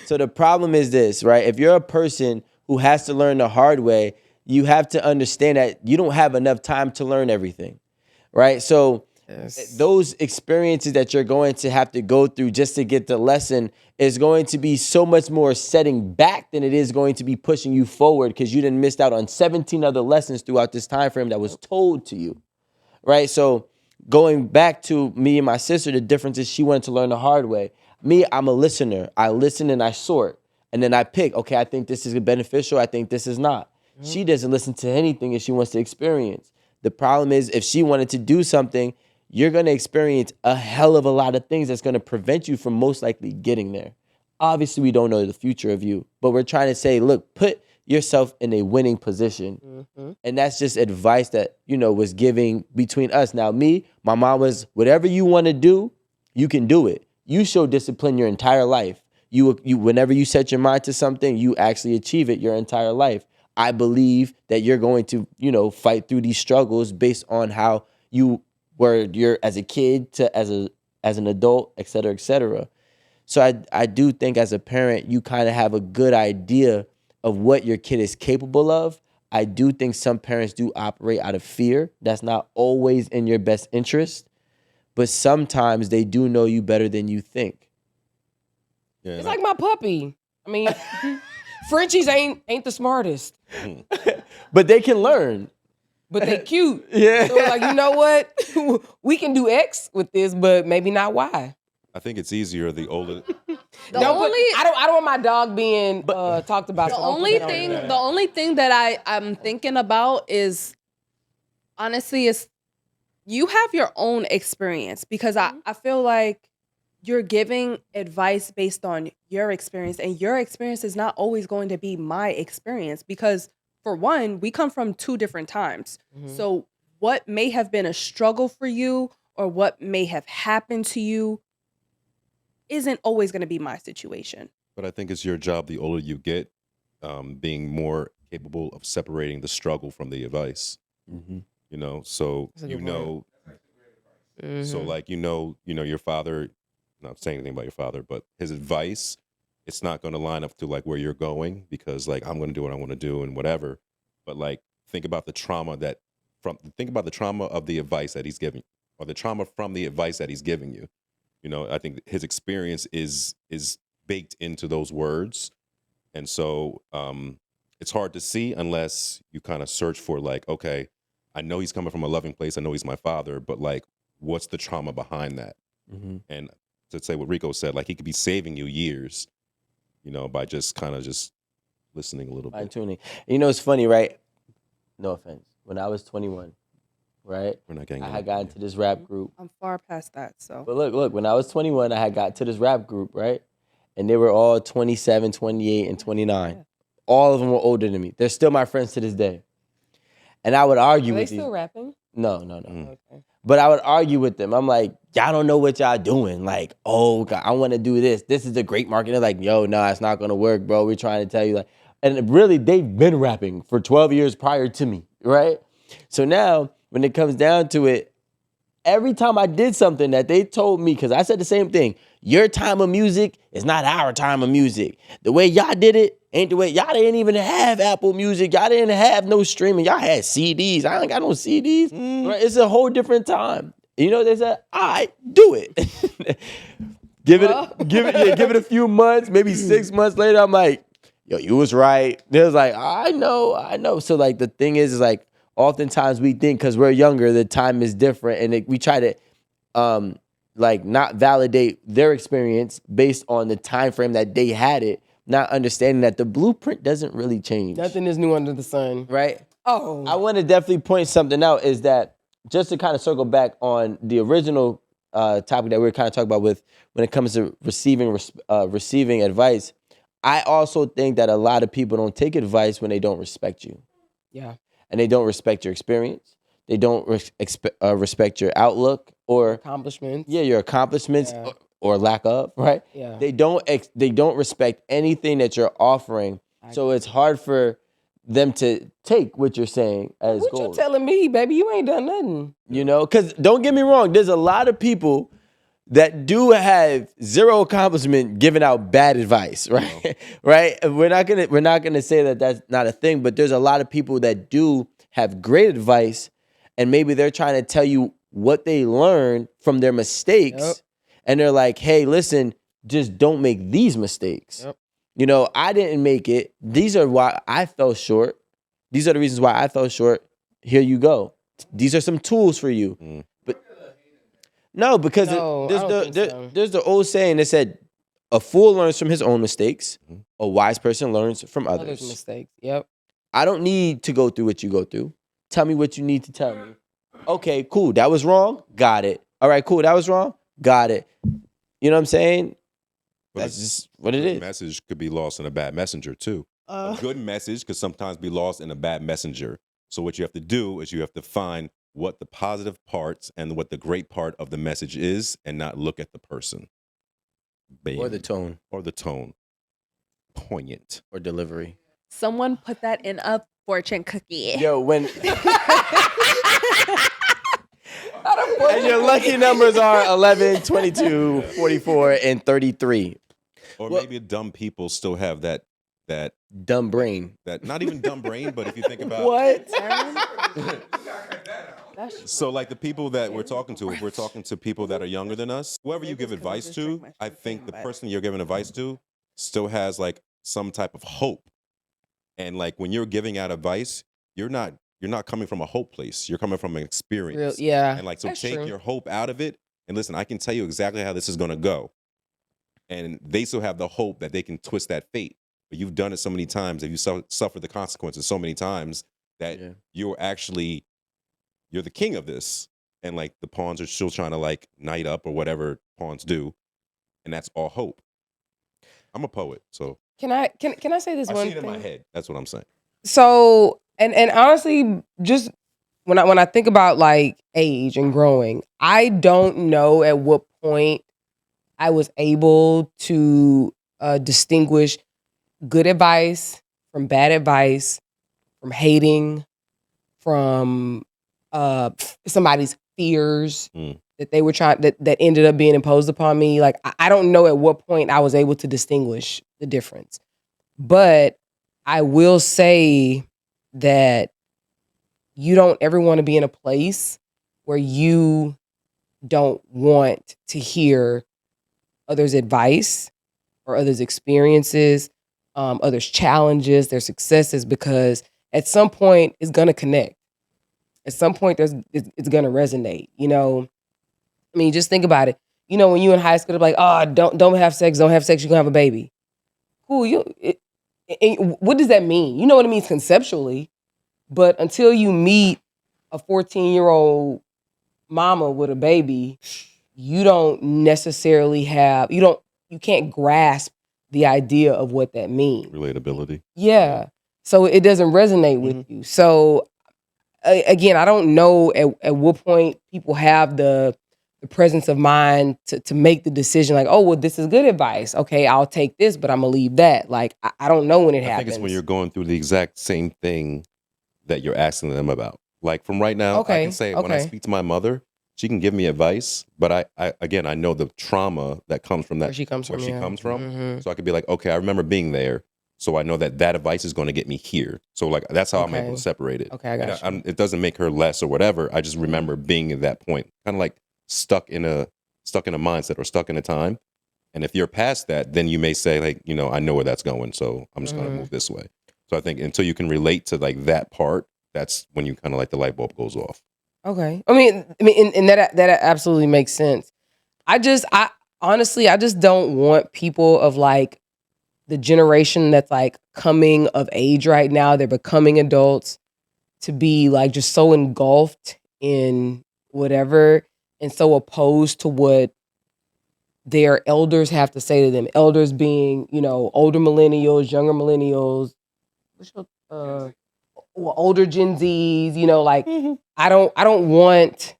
So the problem is this, right? If you're a person who has to learn the hard way, you have to understand that you don't have enough time to learn everything, right? So those experiences that you're going to have to go through just to get the lesson is going to be so much more setting back than it is going to be pushing you forward, because you didn't missed out on 17 other lessons throughout this time frame that was told to you, right? So going back to me and my sister, the difference is she wanted to learn the hard way. Me, I'm a listener. I listen and I sort, and then I pick, okay, I think this is beneficial, I think this is not. She doesn't listen to anything and she wants to experience. The problem is, if she wanted to do something, you're going to experience a hell of a lot of things that's going to prevent you from most likely getting there. Obviously, we don't know the future of you, but we're trying to say, look, put yourself in a winning position. And that's just advice that, was giving between us. Now, me, my mom was, whatever you want to do, you can do it. You show discipline your entire life. You whenever you set your mind to something, you actually achieve it your entire life. I believe that you're going to, fight through these struggles based on how you're as a kid to as an adult, et cetera, et cetera. So I do think as a parent, you kind of have a good idea of what your kid is capable of. I do think some parents do operate out of fear. That's not always in your best interest, but sometimes they do know you better than you think. Yeah, it's like my puppy. I mean, Frenchies ain't the smartest, but they can learn. But they cute. Yeah. So like, you know what? We can do X with this, but maybe not Y. I think it's easier the older. I don't want my dog being talked about. The only thing that I'm thinking about is, honestly, is you have your own experience, because I feel like you're giving advice based on your experience, and your experience is not always going to be my experience, because for one, we come from two different times. So what may have been a struggle for you or what may have happened to you isn't always going to be my situation. But I think it's your job, the older you get, being more capable of separating the struggle from the advice. So so like your father. Not saying anything about your father, but his advice, it's not going to line up to like where you're going, because like I'm going to do what I want to do and whatever. But like think about the trauma of the advice that he's giving, or the trauma from the advice that he's giving you. I think his experience is baked into those words, and so it's hard to see unless you kind of search for like, okay, I know he's coming from a loving place, I know he's my father, but like, what's the trauma behind that? And to say what Rico said, like he could be saving you years, by just kind of just listening a little bit. Fine-tuning. It's funny, right? No offense. When I was 21, right? We're not getting I had gotten into this rap group. I'm far past that, so. But look, when I was 21, I had got to this rap group, right? And they were all 27, 28, and 29. Yeah. All of them were older than me. They're still my friends to this day. And I would argue with them. Are they still rapping? No. Okay. But I would argue with them. I'm like, y'all don't know what y'all doing. Like, oh, God, I want to do this. This is a great market. They're like, yo, no, it's not going to work, bro. We're trying to tell you. And really, they've been rapping for 12 years prior to me, right? So now, when it comes down to it, every time I did something that they told me, because I said the same thing, your time of music is not our time of music. The way y'all did it ain't the way. Y'all didn't even have Apple Music. Y'all didn't have no streaming. Y'all had CDs. I ain't got no CDs. Right? It's a whole different time. They said, all right, do it. give it a few months, maybe 6 months later, I'm like, yo, you was right. They was like, I know. So like the thing is like, oftentimes we think because we're younger, the time is different, and we try to not validate their experience based on the time frame that they had it, not understanding that the blueprint doesn't really change. Nothing is new under the sun. Right? Oh. I want to definitely point something out, is that just to kind of circle back on the original topic that we were kind of talking about with when it comes to receiving advice, I also think that a lot of people don't take advice when they don't respect you. Yeah. And they don't respect your experience. They don't respect your outlook or accomplishments. Yeah, your accomplishments or lack of, right? Yeah. They don't respect anything that you're offering. So it's hard for them to take what you're saying as what gold. You telling me, baby? You ain't done nothing. Because don't get me wrong, there's a lot of people that do have zero accomplishment giving out bad advice, right? Right? We're not gonna say that that's not a thing, but there's a lot of people that do have great advice, and maybe they're trying to tell you what they learned from their mistakes, Yep. and they're like, "Hey, listen, just don't make these mistakes." Yep. You know, I didn't make it. These are why I fell short. These are the reasons why I fell short. Here you go. These are some tools for you. Mm. But no, because No, I don't think so. there's the old saying that said, "A fool learns from his own mistakes. Mhm. A wise person learns from Others' others." mistakes. Yep. I don't need to go through what you go through. Tell me what you need to tell me. Okay, cool. That was wrong. Got it. All right, cool. That was wrong. Got it. You know what I'm saying? But That's a just what it good is. message could be lost in a bad messenger too. A good message could sometimes be lost in a bad messenger. So what you have to do is you have to find what the positive parts and what the great part of the message is, and not look at the person. Or the Bam. tone Or the tone. Poignant. or delivery. Someone put that in a fortune cookie. Yo, when and your lucky numbers are 11, 22, 44, and 33. Or Well- maybe dumb people still have that Dumb brain. not even dumb brain, but if you think about What? So like the people that we're talking to, if we're talking to people that are younger than us, whoever you give advice to, I think the person you're giving advice to still has like some type of hope. And like when you're giving out advice, you're not coming from a hope place. You're coming from an experience. Yeah. And like so That's take true. your hope out of it and listen, I can tell you exactly how this is gonna go. And they still have the hope that they can twist that fate. But you've done it so many times, that you suffered the consequences so many times that Yeah. you're the king of this, and like the pawns are still trying to like knight up or whatever pawns do, and that's all hope. I'm a poet, so Can I say this I one see it thing? in my head. That's what I'm saying. So and honestly, just when I think about like age and growing, I don't know at what point I was able to distinguish good advice from bad advice, from hating, from somebody's fears Mm. that they were trying that ended up being imposed upon me. Like I don't know at what point I was able to distinguish the difference. But I will say that you don't ever want to be in a place where you don't want to hear others' advice or others' experiences, others' challenges, their successes, because at some point it's gonna connect. At some point it's gonna resonate. You know, I mean, just think about it. You know, when you in high school, they're like, "Oh, don't have sex, don't have sex, you're gonna have a baby." Cool. What does that mean? You know what it means conceptually, but until you meet a 14-year-old mama with a baby, you don't necessarily you can't grasp the idea of what that means. Relatability. Yeah. So it doesn't resonate with you. So again, I don't know at what point people have the presence of mind to make the decision like, oh, well, this is good advice. Okay, I'll take this, but I'm gonna leave that. Like, I don't know when it I happens. think it's when you're going through the exact same thing that you're asking them about. Like from right now, I Okay, can say when I okay. speak to my mother, she can give me advice, but I again I know the trauma that comes from that where she comes where from. she yeah. comes from. Mhm. So I could be like, okay, I remember being there. So I know that advice is going to get me here. So like that's how I'm able Okay. to separate it. Okay, I got you. It doesn't make her less or whatever. I just remember being at that point, kind of like stuck in a mindset or stuck in a time. And if you're past that, then you may say like, you know, I know where that's going, so I'm just going to move this way. So I think until you can relate to like that part, that's when you kind of like the light bulb goes off. Okay. I mean, and that absolutely makes sense. I honestly, I just don't want people of like the generation that's like coming of age right now. They're becoming adults to be like just so engulfed in whatever and so opposed to what their elders have to say to them. Elders being, you know, older millennials, younger millennials, well, older Gen Zs, you know, like I don't want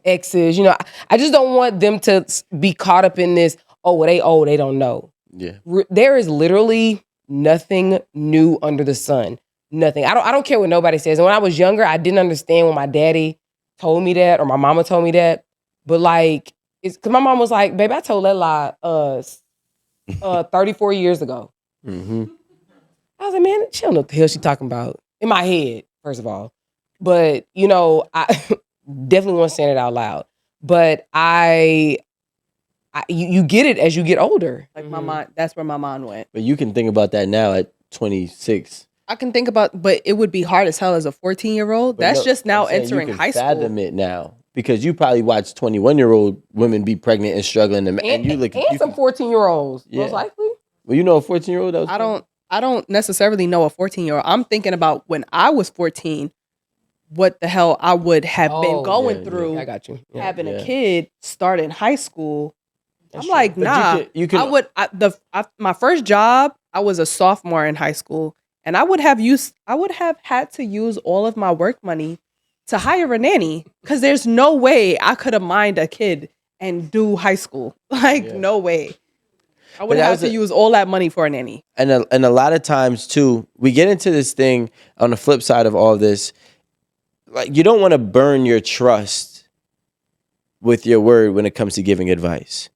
exes, you know, I just don't want them to be caught up in this, oh, well, they old, they don't know. Yeah. There is literally nothing new under the sun. Nothing. I don't care what nobody says. And when I was younger, I didn't understand when my daddy told me that or my mama told me that. But like It's because my mom was like, baby, I told that lie 34 years ago. Mm-hmm. I was like, man, she don't know what the hell she talking about. In my head, first of all. But, you know, I definitely want to say it out loud. But you get it as you get older. Like my mind, that's where my mind went. But you can think about that now at 26. I can think about, but it would be hard as hell as a 14-year-old. But That's no, just now I'm saying entering you can high school. fathom it now because you probably watch 21-year-old women be pregnant and struggling, and you look and you some can, 14-year-olds, Yeah. most likely. well, you know a 14-year-old that was I don't necessarily know a 14-year-old. I'm thinking about when I was 14, what the hell I would have been Oh, going yeah, through I got you. Yeah. having Yeah. a kid start in high school. That's I'm true. like, But nah. you can My first job, I was a sophomore in high school, and I would have had to use all of my work money to hire a nanny because there's no way I could have mined a kid and do high school. Like, Yeah. no way. I would that have was to use all that money for a nanny. and a lot of times too, we get into this thing on the flip side of all this. Like you don't want to burn your trust with your word when it comes to giving advice.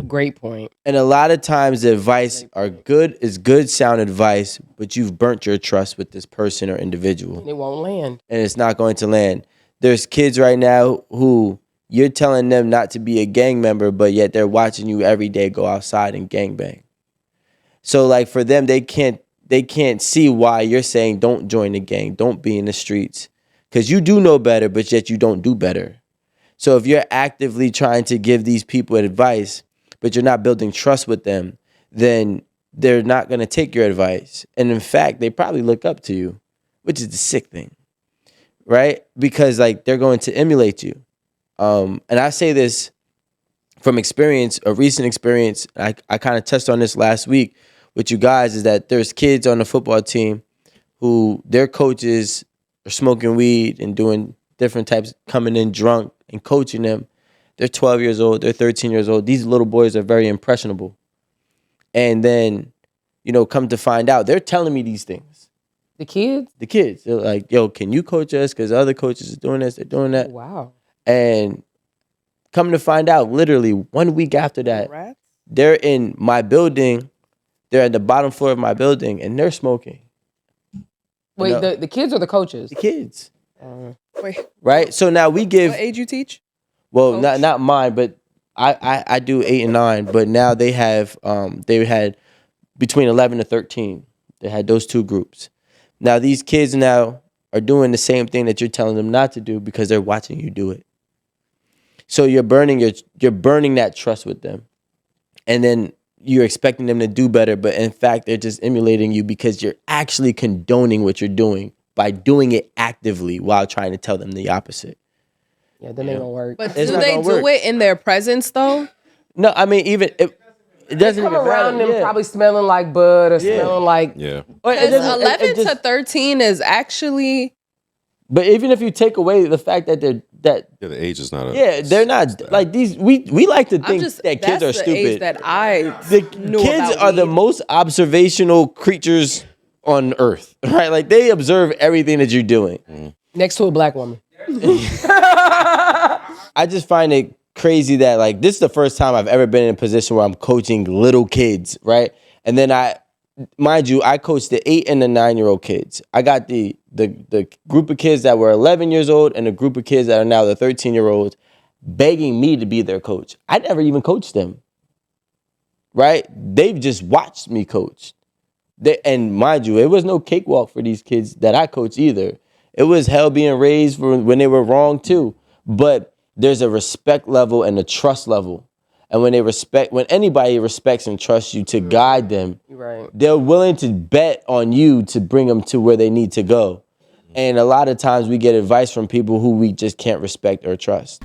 Great point. And a lot of times the advice is good sound advice, but you've burnt your trust with this person or individual. And it won't land. And it's not going to land. There's kids right now who you're telling them not to be a gang member, but yet they're watching you every day go outside and gangbang. So like for them, they can't see why you're saying don't join the gang, don't be in the streets. Because you do know better, but yet you don't do better. So if you're actively trying to give these people advice, but you're not building trust with them, then they're not going to take your advice. And in fact, they probably look up to you, which is the sick thing, right? Because like they're going to emulate you. And I say this from experience, a recent experience. I kind of touched on this last week with you guys, is that there's kids on the football team who their coaches are smoking weed and doing different types, coming in drunk and coaching them. They're 12 years old, they're 13 years old. These little boys are very impressionable. And then, come to find out, they're telling me these things. The kids? The kids, they're like, yo, can you coach us? Because other coaches are doing this, they're doing that. Wow. And come to find out, literally 1 week after that, Rats? they're in my building. They're at the bottom floor of my building, and they're smoking. Wait, No. the kids or the coaches? The kids, Wait, right? So now we give. what age you teach? Well, Coach? not mine, but I do 8 and 9. But now they have they had between 11 to 13. They had those two groups. Now these kids now are doing the same thing that you're telling them not to do because they're watching you do it. So you're burning that trust with them, and then you're expecting them to do better, but in fact they're just emulating you because you're actually condoning what you're doing by doing it actively while trying to tell them the opposite. Yeah, then they don't work. But It's do not they gonna do work. it in their presence though? No, I mean even it doesn't Come even around matter. them Yeah. probably smelling like bud or smelling like Yeah. Or it Because doesn't- it 11 just- to 13 is actually But even if you take away the fact that Yeah, the age is not a. yeah, they're not like these. We like to I'm think just that that's kids are the stupid. age that I The knew kids about are the weed. most observational creatures on earth, right? Like they observe everything that you're doing. next to a black woman. I just find it crazy that like this is the first time I've ever been in a position where I'm coaching little kids, right? And then mind you, I coached the 8 and the 9-year-old kids. I got the group of kids that were 11 years old and the group of kids that are now the 13-year-olds begging me to be their coach. I never even coached them, right? They've just watched me coach. And mind you, it was no cakewalk for these kids that I coach either. It was hell being raised for when they were wrong too. But there's a respect level and a trust level. And when anybody respects and trusts you to guide them, Right. they're willing to bet on you to bring them to where they need to go. And a lot of times we get advice from people who we just can't respect or trust.